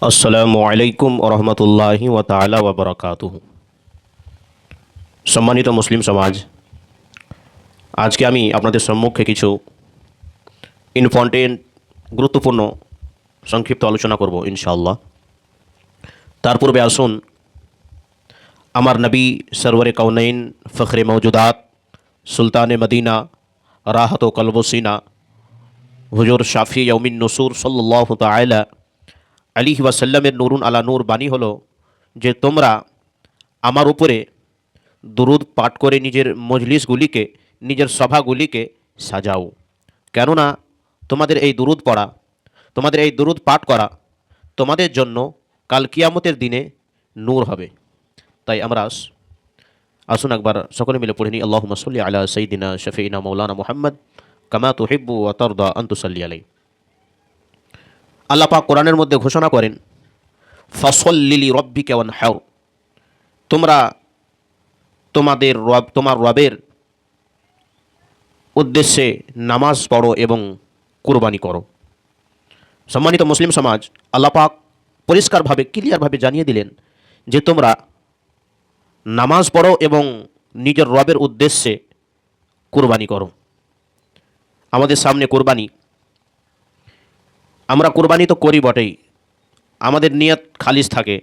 আসসালামু আলাইকুম ওরহমতুল্লাহি ওয়া তাআলা ওয়া বারাকাতুহু। সম্মানিত মুসলিম সমাজ, আজকে আমি আপনাদের সম্মুখে কিছু ইম্পর্টেন্ট গুরুত্বপূর্ণ সংক্ষিপ্ত আলোচনা করব ইনশাআল্লাহ। তার পূর্বে আসুন আমার নবী সরওয়ারে কাউনাইন ফখরে মওজুদাত সুলতানে মদিনা রাহত ও কলবসিনা হুজুর শাফি ইয়াউমিন নুসুর সাল্লাল্লাহু তাআলা আলাইহি ওয়াসাল্লামের নুরুন আলা নূর বাণী হলো যে তোমরা আমার উপরে দুরুদ পাঠ করে নিজের মজলিসগুলিকে, নিজের সভাগুলিকে সাজাও। কেননা তোমাদের এই দুরুদ পড়া, তোমাদের এই দুরুদ পাঠ করা তোমাদের জন্য কাল কিয়ামতের দিনে নূর হবে। তাই আমরা আসুন একবার সকলে মিলে পড়ে নিই, আল্লাহুম্মা সাল্লি আলা সাইয়্যিদিনা শাফিঈনা মাওলানা মুহাম্মদ কামা তুহিব্বু ওয়া তারদা আন তুসাল্লি আলাইহি। আল্লাহ পাক কোরআনের মধ্যে ঘোষণা করেন, ফাসল্লি লিরাব্বিকা ওয়ানহার, তোমরা তোমার রবের উদ্দেশ্যে নামাজ পড়ো এবং কুরবানি করো। সম্মানিত মুসলিম সমাজ, আল্লাহ পাক পরিষ্কারভাবে ক্লিয়ারভাবে জানিয়ে দিলেন যে তোমরা নামাজ পড়ো এবং নিজের রবের উদ্দেশ্যে কুরবানি করো। আমাদের সামনে কুরবানি, আমরা কুরবানি তো করি বটেই, আমাদের নিয়ত খালিস থাকে,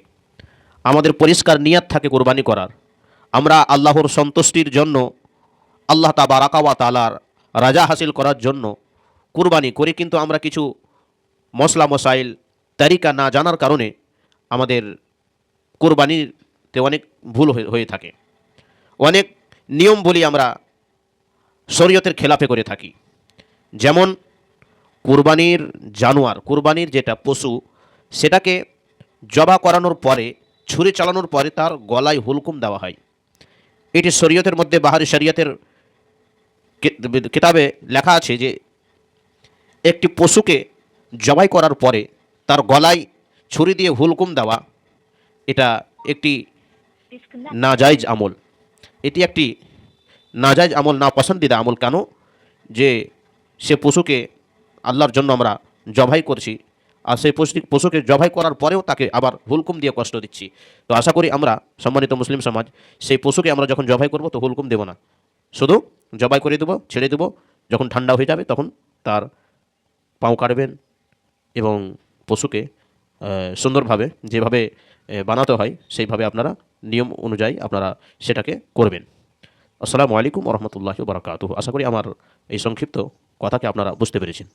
আমাদের পরিষ্কার নিয়ত থাকে কুরবানি করার। আমরা আল্লাহর সন্তুষ্টির জন্য, আল্লাহ তাবারাকা ওয়া তাআলার রাজা হাসিল করার জন্য কুরবানি করি, কিন্তু আমরা কিছু মশলা মশাইল তারিকা না জানার কারণে আমাদের কুরবানিতে অনেক ভুল হয়ে থাকে। অনেক নিয়ম বলি আমরা শরীয়তের খেলাফে করে থাকি। যেমন কুরবানির জানোয়ার, কুরবানির যেটা পশু, সেটাকে জবা করানোর পরে, ছুরি চালানোর পরে তার গলায় হুলকুম দেওয়া হয়। এটি শরীয়তের মধ্যে, বাহারি শরীয়তের কিতাবে লেখা আছে যে একটি পশুকে জবাই করার পরে তার গলায় ছুরি দিয়ে হুলকুম দেওয়া, এটা একটি নাজায়েজ আমল। এটি একটি নাজায়েজ আমল, না পছন্দিদা আমল। কেন? যে সে পশুকে আল্লাহর জন্য আমরা জবাই করছি, আর সেই পশুকে জবাই করার পরেও তাকে আবার হুলকুম দিয়ে কষ্ট দিচ্ছি। তো আশা করি আমরা, সম্মানিত মুসলিম সমাজ, সেই পশুকে আমরা যখন জবাই করব তো হুলকুম দেব না, শুধু জবাই করে দেবো, ছেড়ে দেবো। যখন ঠান্ডা হয়ে যাবে তখন তার পাও কাটবেন এবং পশুকে সুন্দরভাবে যেভাবে বানাতে হয় সেইভাবে আপনারা নিয়ম অনুযায়ী আপনারা সেটাকে করবেন। আসসালামু আলাইকুম ওরহমতুল্লাহি ওয়া বারাকাতুহু। আশা করি আমার এই সংক্ষিপ্ত কথাকে আপনারা বুঝতে পেরেছেন।